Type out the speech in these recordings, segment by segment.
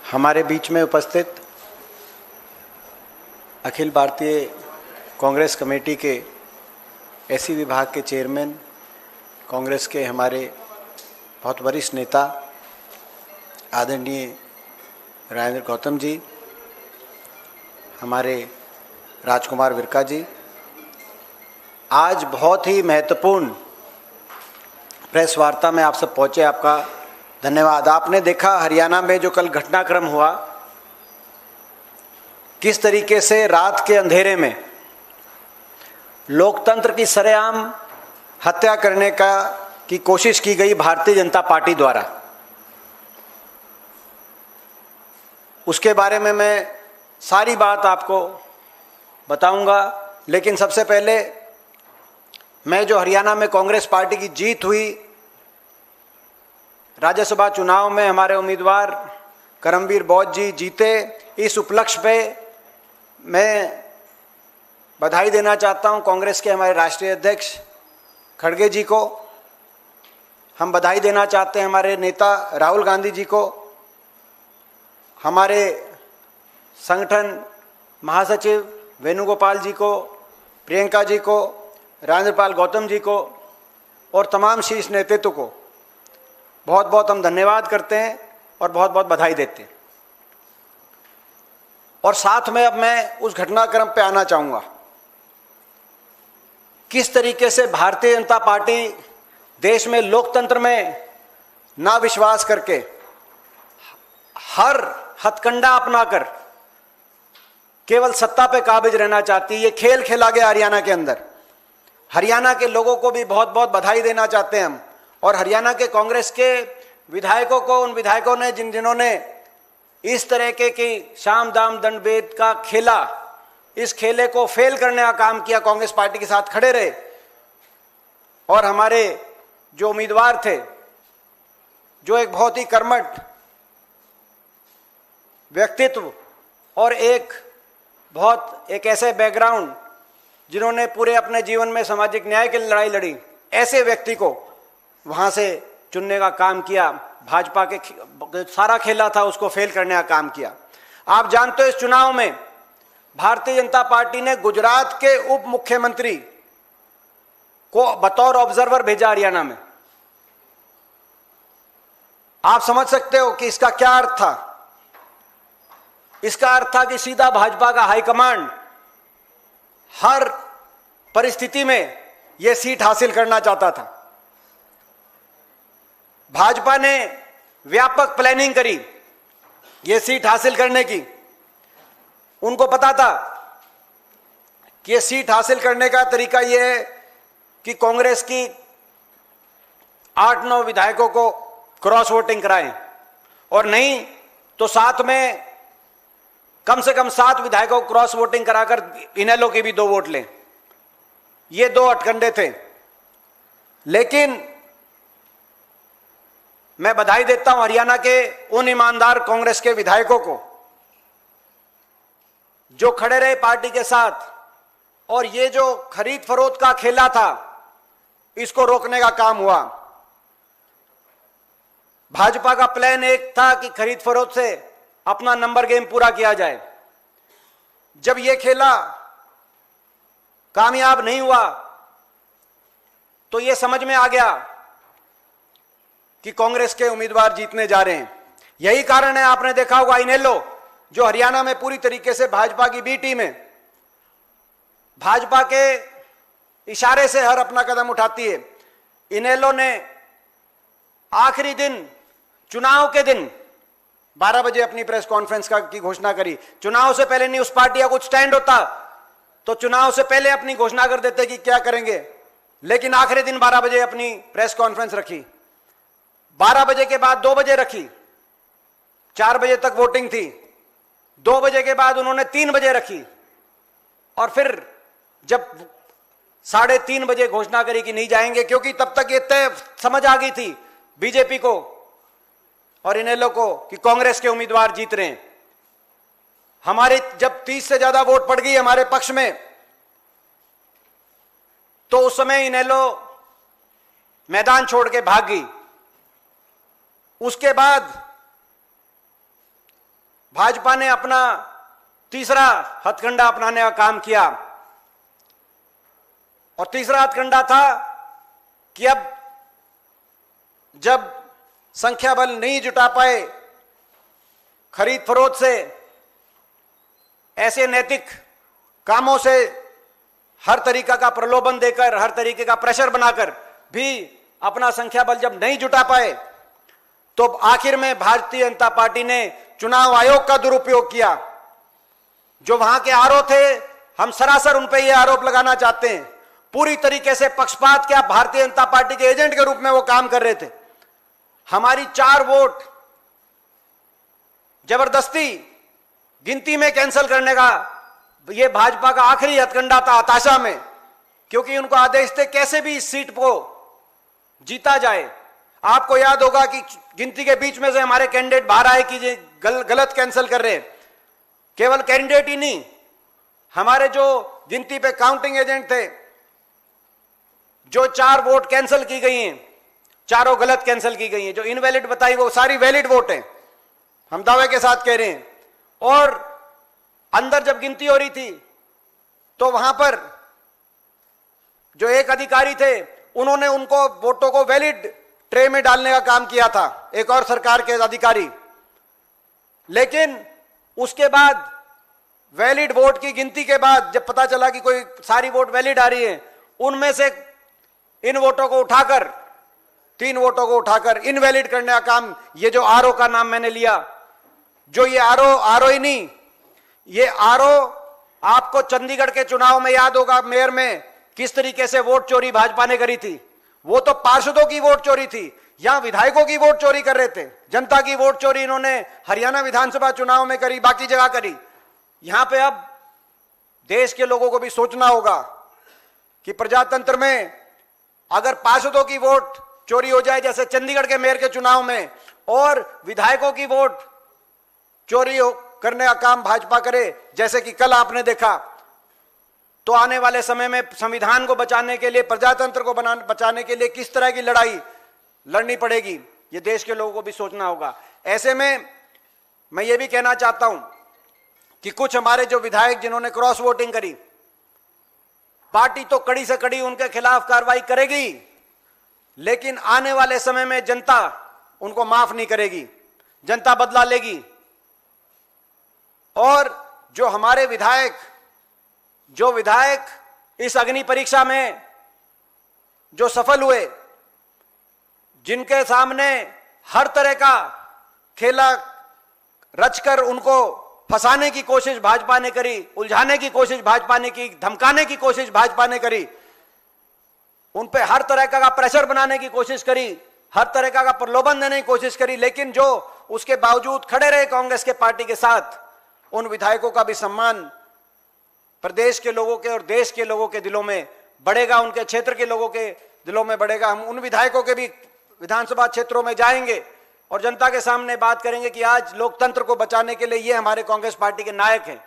हमारे बीच में उपस्थित अखिल भारतीय कांग्रेस कमेटी के एसी विभाग के चेयरमैन, कांग्रेस के हमारे बहुत वरिष्ठ नेता आदरणीय राजेंद्र गौतम जी, हमारे राजकुमार विरका जी, आज बहुत ही महत्वपूर्ण प्रेस वार्ता में आप सब पहुंचे, आपका धन्यवाद। आपने देखा हरियाणा में जो कल घटनाक्रम हुआ, किस तरीके से रात के अंधेरे में लोकतंत्र की सरेआम हत्या करने की कोशिश की गई भारतीय जनता पार्टी द्वारा। उसके बारे में मैं सारी बात आपको बताऊंगा, लेकिन सबसे पहले मैं जो हरियाणा में कांग्रेस पार्टी की जीत हुई, राज्यसभा चुनाव में हमारे उम्मीदवार करमवीर बौद्ध जी जीते, इस उपलक्ष्य पे मैं बधाई देना चाहता हूं कांग्रेस के हमारे राष्ट्रीय अध्यक्ष खड़गे जी को। हम बधाई देना चाहते हैं हमारे नेता राहुल गांधी जी को, हमारे संगठन महासचिव वेणुगोपाल जी को, प्रियंका जी को, राजेंद्र गौतम जी को और तमाम शीर्ष नेतृत्व को बहुत बहुत हम धन्यवाद करते हैं और बहुत बहुत बधाई देते हैं। और साथ में अब मैं उस घटनाक्रम पे आना चाहूँगा, किस तरीके से भारतीय जनता पार्टी देश में लोकतंत्र में ना विश्वास करके हर हथकंडा अपनाकर केवल सत्ता पे काबिज रहना चाहती है। ये खेल खेला गया हरियाणा के अंदर। हरियाणा के लोगों को भी बहुत बहुत बधाई देना चाहते हैं हम, और हरियाणा के कांग्रेस के विधायकों को, उन विधायकों ने जिन्होंने इस तरह की शाम दाम दंड भेद का खेला, इस खेले को फेल करने का काम किया, कांग्रेस पार्टी के साथ खड़े रहे। और हमारे जो उम्मीदवार थे, जो एक बहुत ही कर्मठ व्यक्तित्व और एक ऐसे बैकग्राउंड, जिन्होंने पूरे अपने जीवन में सामाजिक न्याय के लिए लड़ाई लड़ी, ऐसे व्यक्ति को वहां से चुनने का काम किया। भाजपा के सारा खेला था उसको फेल करने का काम किया। आप जानते हो, इस चुनाव में भारतीय जनता पार्टी ने गुजरात के उप मुख्यमंत्री को बतौर ऑब्जर्वर भेजा हरियाणा में। आप समझ सकते हो कि इसका क्या अर्थ था। इसका अर्थ था कि सीधा भाजपा का हाईकमांड हर परिस्थिति में यह सीट हासिल करना चाहता था। भाजपा ने व्यापक प्लानिंग करी यह सीट हासिल करने की। उनको पता था कि यह सीट हासिल करने का तरीका यह है कि कांग्रेस की 8-9 विधायकों को क्रॉस वोटिंग कराएं, और नहीं तो साथ में कम से कम 7 विधायकों को क्रॉस वोटिंग कराकर इनेलो के भी 2 वोट लें। ये 2 अटकंडे थे। लेकिन मैं बधाई देता हूं हरियाणा के उन ईमानदार कांग्रेस के विधायकों को जो खड़े रहे पार्टी के साथ, और ये जो खरीद फरोख्त का खेला था, इसको रोकने का काम हुआ। भाजपा का प्लान एक था कि खरीद फरोख्त से अपना नंबर गेम पूरा किया जाए। जब यह खेला कामयाब नहीं हुआ तो यह समझ में आ गया कि कांग्रेस के उम्मीदवार जीतने जा रहे हैं। यही कारण है, आपने देखा होगा इनेलो जो हरियाणा में पूरी तरीके से भाजपा की बी टीम है, भाजपा के इशारे से हर अपना कदम उठाती है। इनेलो ने आखिरी दिन, चुनाव के दिन 12 बजे अपनी प्रेस कॉन्फ्रेंस की घोषणा करी। चुनाव से पहले नहीं, उस पार्टी का कुछ स्टैंड होता तो चुनाव से पहले अपनी घोषणा कर देते कि क्या करेंगे, लेकिन आखिरी दिन 12 बजे अपनी प्रेस कॉन्फ्रेंस रखी। 12 बजे के बाद 2 बजे रखी, 4 बजे तक वोटिंग थी। 2 बजे के बाद उन्होंने 3 बजे रखी, और फिर जब 3:30 बजे घोषणा करी कि नहीं जाएंगे, क्योंकि तब तक ये तय समझ आ गई थी बीजेपी को और इनेलो को कि कांग्रेस के उम्मीदवार जीत रहे हैं। हमारे जब 30 से ज्यादा वोट पड़ गई हमारे पक्ष में, तो उस समय इनेलो मैदान छोड़ के भाग गई। उसके बाद भाजपा ने अपना तीसरा हथकंडा अपनाने का काम किया, और तीसरा हथकंडा था कि अब जब संख्या बल नहीं जुटा पाए खरीद फरोख्त से, ऐसे नैतिक कामों से हर तरीका का प्रलोभन देकर, हर तरीके का प्रेशर बनाकर भी अपना संख्या बल जब नहीं जुटा पाए, तो आखिर में भारतीय जनता पार्टी ने चुनाव आयोग का दुरुपयोग किया। जो वहां के आरोप थे, हम सरासर उन पर यह आरोप लगाना चाहते हैं, पूरी तरीके से पक्षपात किया, भारतीय जनता पार्टी के एजेंट के रूप में वो काम कर रहे थे। हमारी 4 वोट जबरदस्ती गिनती में कैंसिल करने का यह भाजपा का आखिरी हथकंडा था हताशा में, क्योंकि उनको आदेश थे कैसे भी इस सीट को जीता जाए। आपको याद होगा कि गिनती के बीच में से हमारे कैंडिडेट बाहर आए कि ये गलत कैंसिल कर रहे हैं। केवल कैंडिडेट ही नहीं, हमारे जो गिनती पे काउंटिंग एजेंट थे, जो 4 वोट कैंसिल की गई हैं, चारों गलत कैंसिल की गई हैं। जो इनवैलिड बताई वो सारी वैलिड वोट हैं, हम दावे के साथ कह रहे हैं। और अंदर जब गिनती हो रही थी तो वहां पर जो एक अधिकारी थे, उन्होंने उनको वोटों को वैलिड ट्रे में डालने का काम किया था, एक और सरकार के अधिकारी। लेकिन उसके बाद वैलिड वोट की गिनती के बाद जब पता चला कि कोई सारी वोट वैलिड आ रही है, उनमें से इन वोटों को उठाकर, 3 वोटों को उठाकर इनवैलिड करने का काम, ये जो आरओ का नाम मैंने लिया, जो ये आरओ ही नहीं, ये आरओ आपको चंडीगढ़ के चुनाव में याद होगा, मेयर में किस तरीके से वोट चोरी भाजपा ने करी थी। वो तो पार्षदों की वोट चोरी थी, यहां विधायकों की वोट चोरी कर रहे थे। जनता की वोट चोरी इन्होंने हरियाणा विधानसभा चुनाव में करी, बाकी जगह करी। यहां पे अब देश के लोगों को भी सोचना होगा कि प्रजातंत्र में अगर पार्षदों की वोट चोरी हो जाए, जैसे चंडीगढ़ के मेयर के चुनाव में, और विधायकों की वोट चोरी करने का काम भाजपा करे, जैसे कि कल आपने देखा, तो आने वाले समय में संविधान को बचाने के लिए, प्रजातंत्र को बचाने के लिए किस तरह की लड़ाई लड़नी पड़ेगी, ये देश के लोगों को भी सोचना होगा। ऐसे में मैं ये भी कहना चाहता हूं कि कुछ हमारे जो विधायक जिन्होंने क्रॉस वोटिंग करी, पार्टी तो कड़ी से कड़ी उनके खिलाफ कार्रवाई करेगी, लेकिन आने वाले समय में जनता उनको माफ नहीं करेगी, जनता बदला लेगी। और जो हमारे विधायक इस अग्नि परीक्षा में जो सफल हुए, जिनके सामने हर तरह का खेला रचकर उनको फंसाने की कोशिश भाजपा ने करी, उलझाने की कोशिश भाजपा ने की, धमकाने की कोशिश भाजपा ने करी, उन पे हर तरह का प्रेशर बनाने की कोशिश करी, हर तरह का प्रलोभन देने की कोशिश करी, लेकिन जो उसके बावजूद खड़े रहे कांग्रेस के पार्टी के साथ, उन विधायकों का भी सम्मान प्रदेश के लोगों के और देश के लोगों के दिलों में बढ़ेगा, उनके क्षेत्र के लोगों के दिलों में बढ़ेगा। हम उन विधायकों के भी विधानसभा क्षेत्रों में जाएंगे और जनता के सामने बात करेंगे कि आज लोकतंत्र को बचाने के लिए ये हमारे कांग्रेस पार्टी के नायक हैं।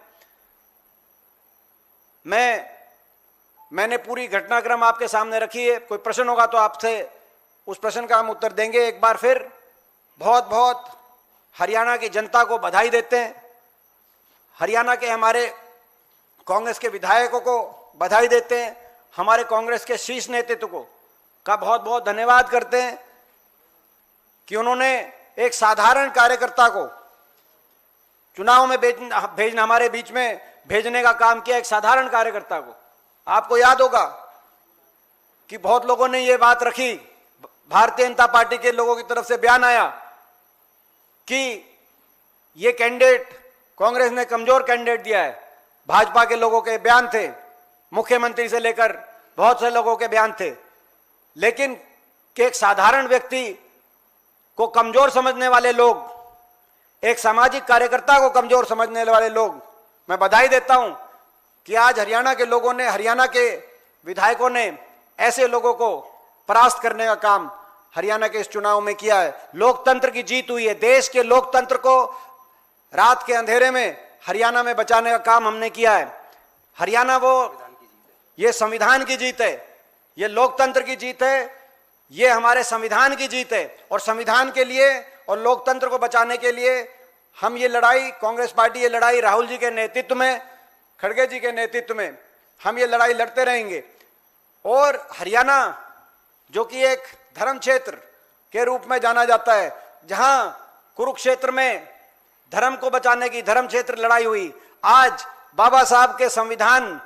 मैंने पूरी घटनाक्रम आपके सामने रखी है, कोई प्रश्न होगा तो आपसे उस प्रश्न का हम उत्तर देंगे। एक बार फिर बहुत बहुत हरियाणा की जनता को बधाई देते हैं, हरियाणा के हमारे कांग्रेस के विधायकों को बधाई देते हैं, हमारे कांग्रेस के शीर्ष नेतृत्व को का बहुत बहुत धन्यवाद करते हैं कि उन्होंने एक साधारण कार्यकर्ता को चुनाव में भेजना, हमारे बीच में भेजने का काम किया, एक साधारण कार्यकर्ता को। आपको याद होगा कि बहुत लोगों ने यह बात रखी, भारतीय जनता पार्टी के लोगों की तरफ से बयान आया कि ये कैंडिडेट कांग्रेस ने कमजोर कैंडिडेट दिया है। भाजपा के लोगों के बयान थे, मुख्यमंत्री से लेकर बहुत से लोगों के बयान थे, लेकिन कि एक साधारण व्यक्ति को कमजोर समझने वाले लोग, एक सामाजिक कार्यकर्ता को कमजोर समझने वाले लोग, मैं बधाई देता हूं कि आज हरियाणा के लोगों ने, हरियाणा के विधायकों ने ऐसे लोगों को परास्त करने का काम हरियाणा के इस चुनाव में किया है। लोकतंत्र की जीत हुई है, देश के लोकतंत्र को रात के अंधेरे में हरियाणा में बचाने का काम हमने किया है। हरियाणा ये संविधान की जीत है, ये लोकतंत्र की जीत है, ये हमारे संविधान की जीत है। और संविधान के लिए और लोकतंत्र को बचाने के लिए हम ये लड़ाई, कांग्रेस पार्टी ये लड़ाई राहुल जी के नेतृत्व में, खड़गे जी के नेतृत्व में हम ये लड़ाई लड़ते रहेंगे। और हरियाणा जो कि एक धर्म क्षेत्र के रूप में जाना जाता है, जहां कुरुक्षेत्र में धर्म को बचाने की धर्म क्षेत्र लड़ाई हुई, आज बाबा साहब के संविधान,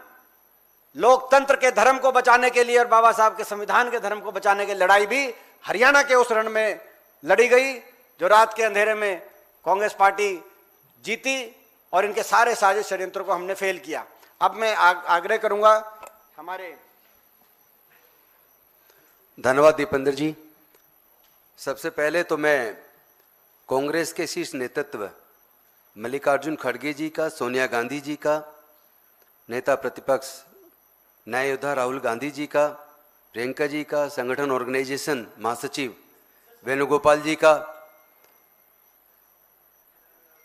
लोकतंत्र के धर्म को बचाने के लिए और बाबा साहब के संविधान के धर्म को बचाने की लड़ाई भी हरियाणा के उस रण में लड़ी गई, जो रात के अंधेरे में कांग्रेस पार्टी जीती और इनके सारे साजिश षड्यंत्रों को हमने फेल किया। अब मैं आग्रह करूंगा हमारे। धन्यवाद दीपेंद्र जी। सबसे पहले तो मैं कांग्रेस के शीर्ष नेतृत्व मल्लिकार्जुन खड़गे जी का, सोनिया गांधी जी का, नेता प्रतिपक्ष न्याय योद्धा राहुल गांधी जी का, प्रियंका जी का, संगठन ऑर्गेनाइजेशन महासचिव वेणुगोपाल जी का,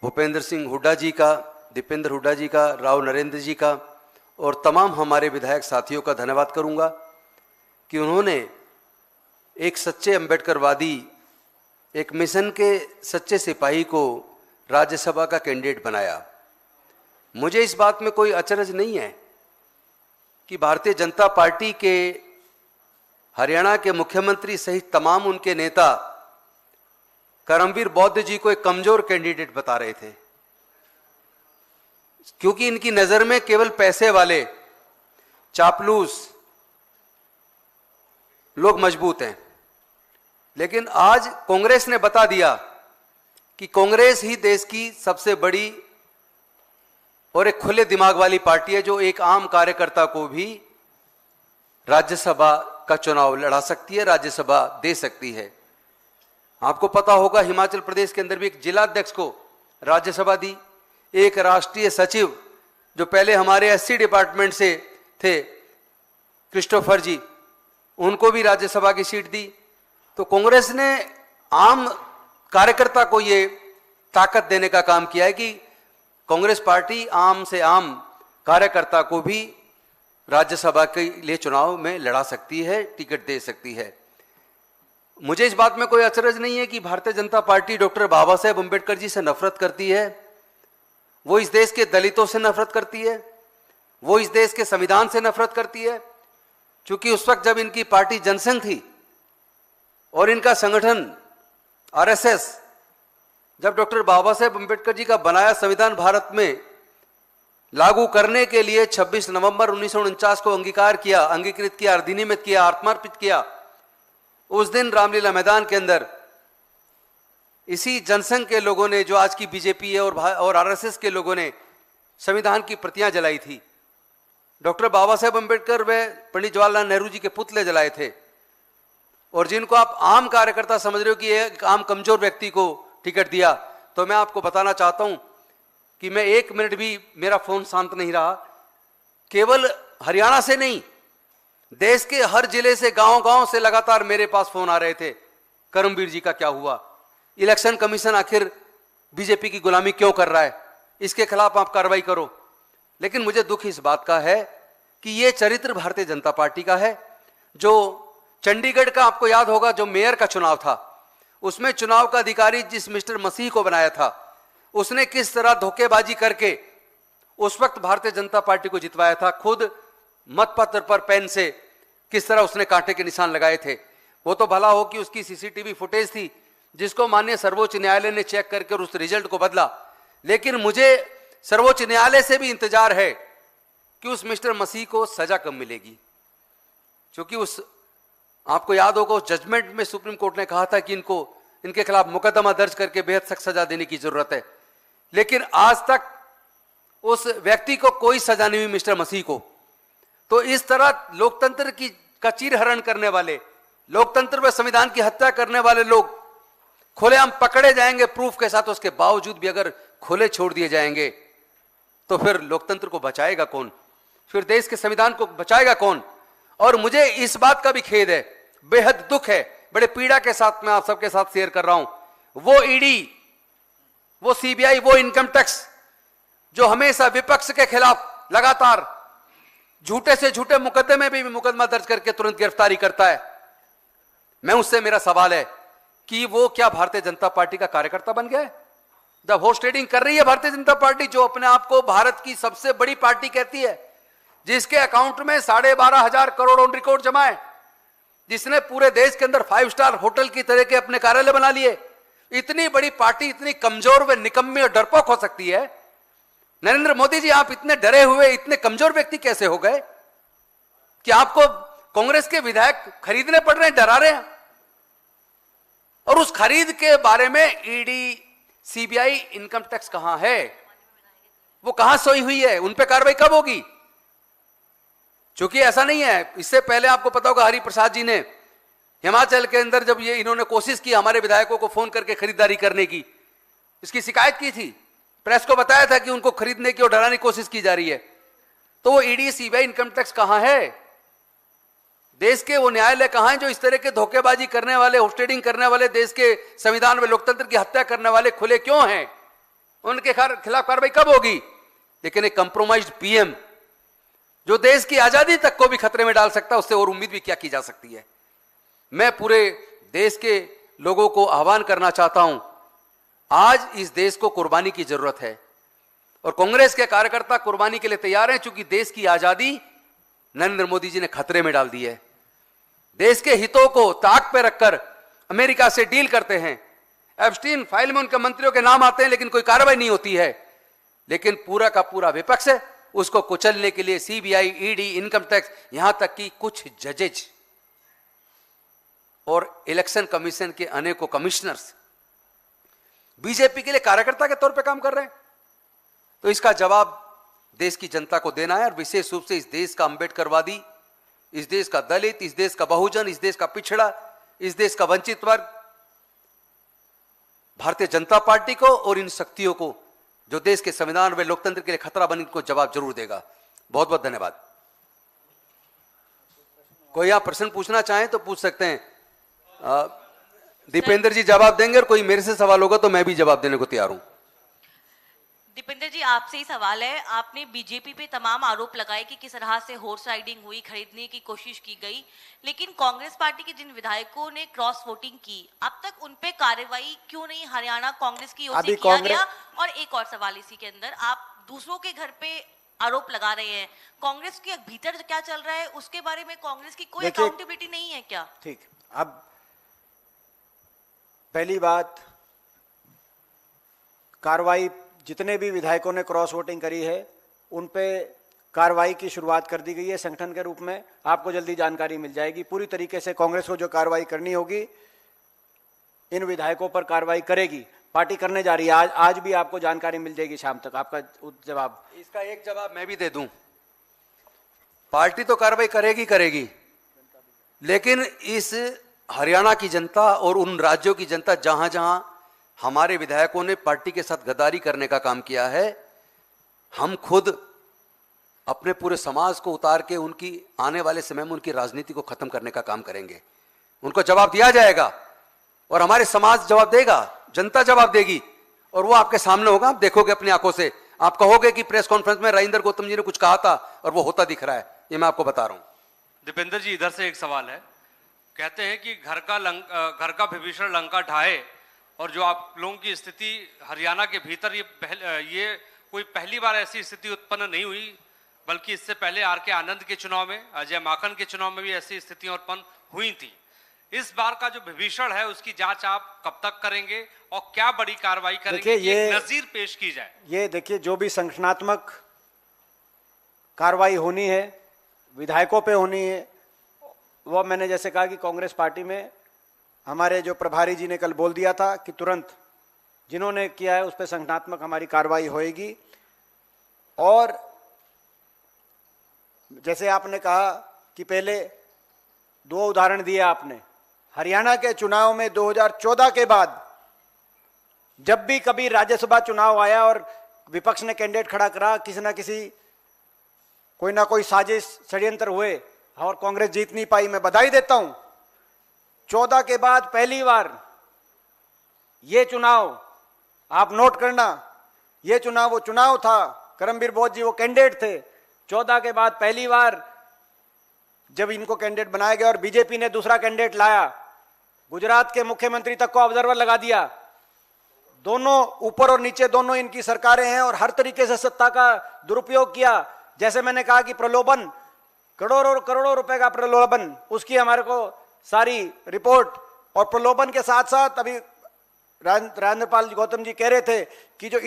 भूपेंद्र सिंह हुड्डा जी का, दीपेंद्र हुड्डा जी का, राव नरेंद्र जी का और तमाम हमारे विधायक साथियों का धन्यवाद करूंगा कि उन्होंने एक सच्चे अम्बेडकरवादी, एक मिशन के सच्चे सिपाही को राज्यसभा का कैंडिडेट बनाया। मुझे इस बात में कोई अचरज नहीं है कि भारतीय जनता पार्टी के हरियाणा के मुख्यमंत्री सहित तमाम उनके नेता करमवीर बौद्ध जी को एक कमजोर कैंडिडेट बता रहे थे, क्योंकि इनकी नजर में केवल पैसे वाले चापलूस लोग मजबूत हैं। लेकिन आज कांग्रेस ने बता दिया कि कांग्रेस ही देश की सबसे बड़ी और एक खुले दिमाग वाली पार्टी है, जो एक आम कार्यकर्ता को भी राज्यसभा का चुनाव लड़ा सकती है, राज्यसभा दे सकती है। आपको पता होगा हिमाचल प्रदेश के अंदर भी एक जिलाध्यक्ष को राज्यसभा दी, एक राष्ट्रीय सचिव जो पहले हमारे एससी डिपार्टमेंट से थे क्रिस्टोफर जी, उनको भी राज्यसभा की सीट दी। तो कांग्रेस ने आम कार्यकर्ता को ये ताकत देने का काम किया है कि कांग्रेस पार्टी आम से आम कार्यकर्ता को भी राज्यसभा के लिए चुनाव में लड़ा सकती है, टिकट दे सकती है। मुझे इस बात में कोई अचरज नहीं है कि भारतीय जनता पार्टी डॉक्टर बाबा साहेब अम्बेडकर जी से नफरत करती है, वो इस देश के दलितों से नफरत करती है, वो इस देश के संविधान से नफरत करती है। क्योंकि उस वक्त जब इनकी पार्टी जनसंघ थी और इनका संगठन आरएसएस, जब डॉक्टर बाबा साहेब अम्बेडकर जी का बनाया संविधान भारत में लागू करने के लिए 26 नवंबर 1949 को अंगीकृत किया, अधिनियमित किया, आत्मार्पित किया, उस दिन रामलीला मैदान के अंदर इसी जनसंघ के लोगों ने, जो आज की बीजेपी है और आरएसएस के लोगों ने संविधान की प्रतियां जलाई थी। डॉक्टर बाबा साहेब अम्बेडकर व पंडित जवाहरलाल नेहरू जी के पुतले जलाए थे। और जिनको आप आम कार्यकर्ता समझ रहे हो कि एक आम कमजोर व्यक्ति को टिकट दिया, तो मैं आपको बताना चाहता हूं कि मैं एक मिनट भी, मेरा फोन शांत नहीं रहा। केवल हरियाणा से नहीं, देश के हर जिले से, गांव-गांव से लगातार मेरे पास फोन आ रहे थे, करमवीर जी का क्या हुआ, इलेक्शन कमीशन आखिर बीजेपी की गुलामी क्यों कर रहा है, इसके खिलाफ आप कार्रवाई करो। लेकिन मुझे दुख इस बात का है कि यह चरित्र भारतीय जनता पार्टी का है। जो चंडीगढ़ का आपको याद होगा, जो मेयर का चुनाव था, उसमें चुनाव का अधिकारी जिस मिस्टर मसीह को बनाया था, उसने किस तरह धोखेबाजी करके उस वक्त भारतीय जनता पार्टी को जितवाया था। खुद मतपत्र पर पेन से किस तरह उसने कांटे के निशान लगाए थे। वो तो भला हो कि उसकी सीसीटीवी फुटेज थी, जिसको माननीय सर्वोच्च न्यायालय ने चेक करके उस रिजल्ट को बदला। लेकिन मुझे सर्वोच्च न्यायालय से भी इंतजार है कि उस मिस्टर मसीह को सजा कब मिलेगी, क्योंकि उस, आपको याद होगा, उस जजमेंट में सुप्रीम कोर्ट ने कहा था कि इनके खिलाफ मुकदमा दर्ज करके बेहद सख्त सजा देने की जरूरत है। लेकिन आज तक उस व्यक्ति को कोई सजा नहीं हुई, मिस्टर मसीह को। तो इस तरह लोकतंत्र का चीरहरण करने वाले, लोकतंत्र व संविधान की हत्या करने वाले लोग खुलेआम पकड़े जाएंगे प्रूफ के साथ। उसके बावजूद भी अगर खुले छोड़ दिए जाएंगे तो फिर लोकतंत्र को बचाएगा कौन, फिर देश के संविधान को बचाएगा कौन। और मुझे इस बात का भी खेद है, बेहद दुख है, बड़े पीड़ा के साथ मैं आप सबके साथ शेयर कर रहा हूं। वो ईडी, वो सीबीआई, वो इनकम टैक्स जो हमेशा विपक्ष के खिलाफ लगातार झूठे से झूठे मुकदमे में भी मुकदमा दर्ज करके तुरंत गिरफ्तारी करता है, मैं उससे, मेरा सवाल है कि वो क्या भारतीय जनता पार्टी का कार्यकर्ता बन गया है? जब हॉर्स ट्रेडिंग कर रही है भारतीय जनता पार्टी, जो अपने आप को भारत की सबसे बड़ी पार्टी कहती है, जिसके अकाउंट में 12,500 करोड़ ऑन रिकॉर्ड जमा है, जिसने पूरे देश के अंदर 5 स्टार होटल की तरह के अपने कार्यालय बना लिए, इतनी बड़ी पार्टी इतनी कमजोर व निकम्मी और डरपोक हो सकती है? नरेंद्र मोदी जी, आप इतने डरे हुए, इतने कमजोर व्यक्ति कैसे हो गए कि आपको कांग्रेस के विधायक खरीदने पड़ रहे हैं, डरा रहे हैं? और उस खरीद के बारे में ईडी, सीबीआई, इनकम टैक्स कहां है? वो कहां सोई हुई है? उन पे कार्रवाई कब होगी? क्योंकि ऐसा नहीं है, इससे पहले आपको पता होगा हरिप्रसाद जी ने हिमाचल के अंदर जब ये इन्होंने कोशिश की हमारे विधायकों को फोन करके खरीदारी करने की, इसकी शिकायत की थी, प्रेस को बताया था कि उनको खरीदने की और डराने की कोशिश की जा रही है। तो वो ईडी, सीबीआई, इनकम टैक्स कहां है? देश के वो न्यायालय कहां हैं जो इस तरह के धोखेबाजी करने वाले, हॉर्स ट्रेडिंग करने वाले, देश के संविधान में लोकतंत्र की हत्या करने वाले खुले क्यों हैं? उनके खिलाफ कार्रवाई कब होगी? लेकिन एक कंप्रोमाइज्ड पीएम जो देश की आजादी तक को भी खतरे में डाल सकता है, उससे और उम्मीद भी क्या की जा सकती है? मैं पूरे देश के लोगों को आह्वान करना चाहता हूं, आज इस देश को कुर्बानी की जरूरत है और कांग्रेस के कार्यकर्ता कुर्बानी के लिए तैयार हैं, क्योंकि देश की आजादी नरेंद्र मोदी जी ने खतरे में डाल दी है। देश के हितों को ताक पे रखकर अमेरिका से डील करते हैं। एप्स्टीन फाइल में उनके मंत्रियों के नाम आते हैं, लेकिन कोई कार्रवाई नहीं होती है। लेकिन पूरा का पूरा विपक्ष है, उसको कुचलने के लिए सीबीआई, ईडी, इनकम टैक्स, यहां तक कि कुछ जजेज और इलेक्शन कमीशन के अनेकों कमिश्नर्स बीजेपी के लिए कार्यकर्ता के तौर पे काम कर रहे हैं। तो इसका जवाब देश की जनता को देना है, और विशेष रूप से इस देश का अंबेडकरवादी, इस देश का दलित, इस देश का बहुजन, इस देश का पिछड़ा, इस देश का वंचित वर्ग भारतीय जनता पार्टी को और इन शक्तियों को जो देश के संविधान व लोकतंत्र के लिए खतरा बने, को जवाब जरूर देगा। बहुत बहुत धन्यवाद। कोई आप प्रश्न पूछना चाहें तो पूछ सकते हैं। दीपेंद्र जी जवाब देंगे, और कोई मेरे से सवाल होगा तो मैं भी जवाब देने को तैयार हूं। दीपेंद्र जी, आपसे ही सवाल है। आपने बीजेपी पे तमाम आरोप लगाए कि किस तरह से हॉर्स राइडिंग हुई, खरीदने की कोशिश की गई, लेकिन कांग्रेस पार्टी के जिन विधायकों ने क्रॉस वोटिंग की, अब तक उन पे कार्रवाई क्यों नहीं हरियाणा कांग्रेस की ओर से किया गया? और एक और सवाल इसी के अंदर, आप दूसरों के घर पे आरोप लगा रहे हैं, कांग्रेस के भीतर क्या चल रहा है उसके बारे में कांग्रेस की कोई अकाउंटेबिलिटी नहीं है क्या? ठीक, अब पहली बात, कार्रवाई जितने भी विधायकों ने क्रॉस वोटिंग करी है उन पे कार्रवाई की शुरुआत कर दी गई है संगठन के रूप में। आपको जल्दी जानकारी मिल जाएगी। पूरी तरीके से कांग्रेस को जो कार्रवाई करनी होगी इन विधायकों पर कार्रवाई करेगी, पार्टी करने जा रही है। आज भी आपको जानकारी मिल जाएगी शाम तक। आपका जवाब, इसका एक जवाब मैं भी दे दूं। पार्टी तो कार्रवाई करेगी, लेकिन इस हरियाणा की जनता और उन राज्यों की जनता जहां जहां हमारे विधायकों ने पार्टी के साथ गद्दारी करने का काम किया है, हम खुद अपने पूरे समाज को उतार के उनकी आने वाले समय में उनकी राजनीति को खत्म करने का काम करेंगे। उनको जवाब दिया जाएगा और हमारे समाज जवाब देगा, जनता जवाब देगी, और वो आपके सामने होगा। आप देखोगे अपनी आंखों से, आप कहोगे कि प्रेस कॉन्फ्रेंस में राजेंद्र गौतम जी ने कुछ कहा था और वो होता दिख रहा है। ये मैं आपको बता रहा हूं। दीपेंद्र जी, इधर से एक सवाल है। कहते हैं कि घर का विभीषण लंका ढाए, और जो आप लोगों की स्थिति हरियाणा के भीतर, ये कोई पहली बार ऐसी स्थिति उत्पन्न नहीं हुई, बल्कि इससे पहले आर के आनंद के चुनाव में, अजय माकन के चुनाव में भी ऐसी स्थितियां उत्पन्न हुई थी। इस बार का जो विभीषण है उसकी जांच आप कब तक करेंगे और क्या बड़ी कार्रवाई करेंगे? ये नजीर पेश की जाए। ये देखिए, जो भी संगठनात्मक कार्रवाई होनी है, विधायकों पे होनी है, वो मैंने जैसे कहा कि कांग्रेस पार्टी में हमारे जो प्रभारी जी ने कल बोल दिया था कि तुरंत जिन्होंने किया है उस पर संगठनात्मक हमारी कार्रवाई होएगी। और जैसे आपने कहा कि पहले 2 उदाहरण दिए आपने, हरियाणा के चुनाव में 2014 के बाद जब भी कभी राज्यसभा चुनाव आया और विपक्ष ने कैंडिडेट खड़ा करा, किसी ना किसी कोई ना कोई साजिश षड्यंत्र हुए और कांग्रेस जीत नहीं पाई। मैं बधाई देता हूं, 14 के बाद पहली बार ये चुनाव, आप नोट करना, ये चुनाव वो चुनाव था, करमबीर बोस जी वो कैंडिडेट थे। 14 के बाद पहली बार जब इनको कैंडिडेट बनाया गया और बीजेपी ने दूसरा कैंडिडेट लाया, गुजरात के मुख्यमंत्री तक को ऑब्जर्वर लगा दिया, दोनों ऊपर और नीचे दोनों इनकी सरकारें हैं और हर तरीके से सत्ता का दुरुपयोग किया। जैसे मैंने कहा कि प्रलोभन, करोड़ों करोड़ों रुपए का प्रलोभन, उसकी हमारे को सारी रिपोर्ट, और प्रलोभन के साथ साथ अभी राजेंद्रपाल गौतम जी कह रहे थे कि जो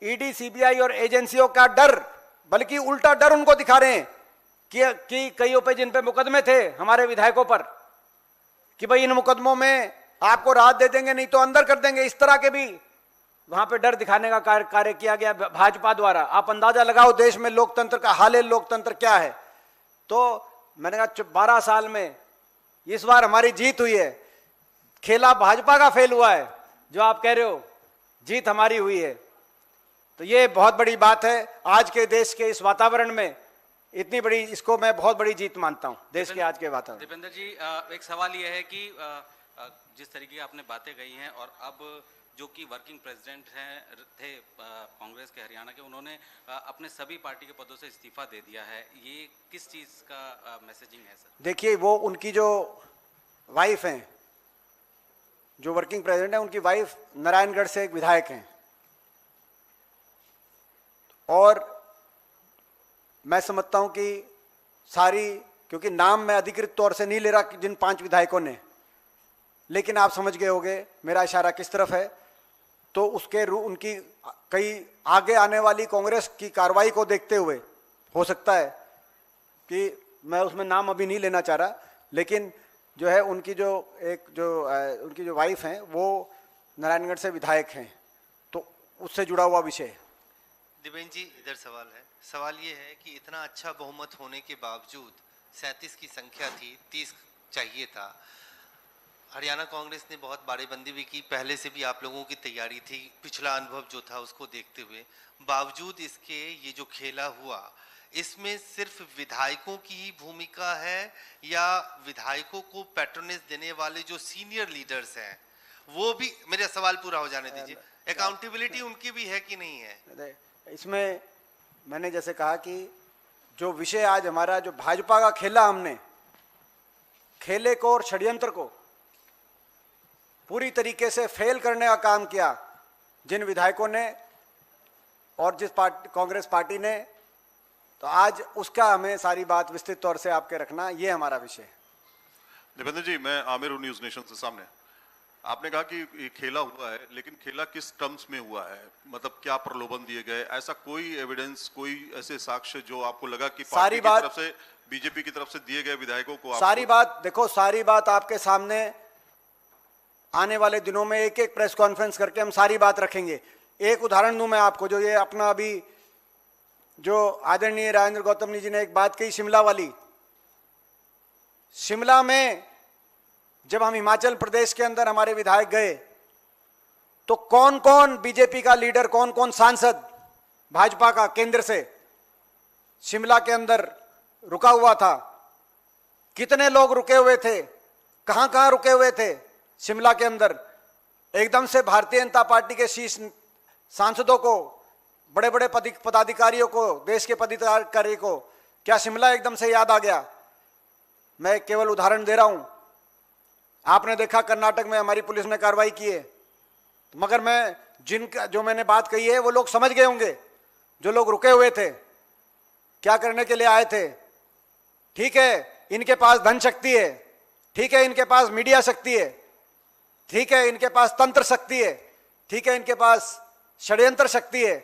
ईडी सीबीआई और एजेंसियों का डर, बल्कि उल्टा डर उनको दिखा रहे हैं कि कईयों पे जिन पे मुकदमे थे हमारे विधायकों पर, कि भाई इन मुकदमों में आपको राहत दे देंगे, नहीं तो अंदर कर देंगे। इस तरह के भी वहां पे डर दिखाने का कार्य किया गया भाजपा द्वारा। आप अंदाजा लगाओ देश में लोकतंत्र का हाल है, लोकतंत्र क्या है। तो मैंने कहा 12 साल में इस बार हमारी जीत हुई है, खेला भाजपा का फेल हुआ है, जो आप कह रहे हो जीत हमारी हुई है। तो ये बहुत बड़ी बात है आज के देश के इस वातावरण में, इतनी बड़ी, इसको मैं बहुत बड़ी जीत मानता हूं देश के आज के वातावरण। दीपेंद्र जी, एक सवाल यह है कि जिस तरीके की आपने बातें कही हैं, और अब जो कि वर्किंग प्रेसिडेंट थे कांग्रेस के हरियाणा के, उन्होंने अपने सभी पार्टी के पदों से इस्तीफा दे दिया है, ये किस चीज का मैसेजिंग है सर? देखिए, वो उनकी जो वाइफ हैं, जो वर्किंग प्रेसिडेंट है, उनकी वाइफ नारायणगढ़ से एक विधायक हैं, और मैं समझता हूं कि सारी, क्योंकि नाम मैं अधिकृत तौर से नहीं ले रहा जिन 5 विधायकों ने, लेकिन आप समझ गए होंगे मेरा इशारा किस तरफ है। तो उसके उनकी कई आगे आने वाली कांग्रेस की कार्रवाई को देखते हुए हो सकता है कि मैं उसमें नाम अभी नहीं लेना चाह रहा, लेकिन जो है उनकी उनकी जो वाइफ हैं वो नारायणगढ़ से विधायक हैं, तो उससे जुड़ा हुआ विषय है। दिपेंद्र जी, इधर सवाल है। सवाल ये है कि इतना अच्छा बहुमत होने के बावजूद 37 की संख्या थी, 30 चाहिए था। हरियाणा कांग्रेस ने बहुत बाड़ेबंदी भी की, पहले से भी आप लोगों की तैयारी थी, पिछला अनुभव जो था उसको देखते हुए। बावजूद इसके ये जो खेला हुआ, इसमें सिर्फ विधायकों की ही भूमिका है या विधायकों को पैट्रोनेज देने वाले जो सीनियर लीडर्स हैं वो भी, मेरा सवाल पूरा हो जाने दीजिए, अकाउंटेबिलिटी उनकी भी है कि नहीं है? इसमें मैंने जैसे कहा कि जो विषय आज हमारा, जो भाजपा का खेला, हमने खेले को और षड्यंत्र को पूरी तरीके से फेल करने का काम किया जिन विधायकों ने और जिस कांग्रेस पार्टी ने, तो आज उसका हमें सारी बात विस्तृत तौर से आपके रखना, ये हमारा विषय है। दीपेंद्र जी, मैं आमिर हूं न्यूज नेशन से। सामने आपने कहा कि ये खेला हुआ है, लेकिन खेला किस टर्म्स में हुआ है? मतलब क्या प्रलोभन दिए गए? ऐसा कोई एविडेंस, कोई ऐसे साक्ष्य जो आपको लगा कि पार्टी की तरफ से, बीजेपी की तरफ से दिए गए विधायकों को? सारी बात देखो, सारी बात आपके सामने आने वाले दिनों में एक एक प्रेस कॉन्फ्रेंस करके हम सारी बात रखेंगे। एक उदाहरण दूं मैं आपको, जो ये अपना अभी जो आदरणीय राजेंद्र गौतम जी ने एक बात कही शिमला वाली, शिमला में जब हम हिमाचल प्रदेश के अंदर हमारे विधायक गए तो कौन कौन बीजेपी का लीडर, कौन कौन सांसद भाजपा का केंद्र से शिमला के अंदर रुका हुआ था, कितने लोग रुके हुए थे, कहां कहां रुके हुए थे शिमला के अंदर। एकदम से भारतीय जनता पार्टी के शीर्ष सांसदों को, बड़े बड़े पदाधिकारियों को, देश के पदाधिकारी को क्या शिमला एकदम से याद आ गया? मैं केवल उदाहरण दे रहा हूं। आपने देखा कर्नाटक में हमारी पुलिस ने कार्रवाई की है, मगर मैं जो मैंने बात कही है वो लोग समझ गए होंगे, जो लोग रुके हुए थे, क्या करने के लिए आए थे। ठीक है, इनके पास धन शक्ति है, ठीक है, इनके पास मीडिया शक्ति है, ठीक है, इनके पास तंत्र शक्ति है, ठीक है, इनके पास षड्यंत्र शक्ति है,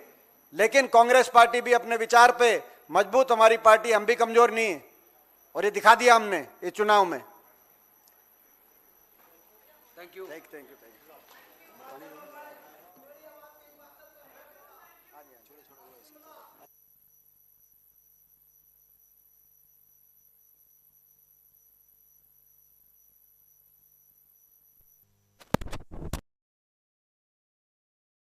लेकिन कांग्रेस पार्टी भी अपने विचार पे मजबूत, हमारी पार्टी, हम भी कमजोर नहीं है, और ये दिखा दिया हमने इस चुनाव में। Thank you.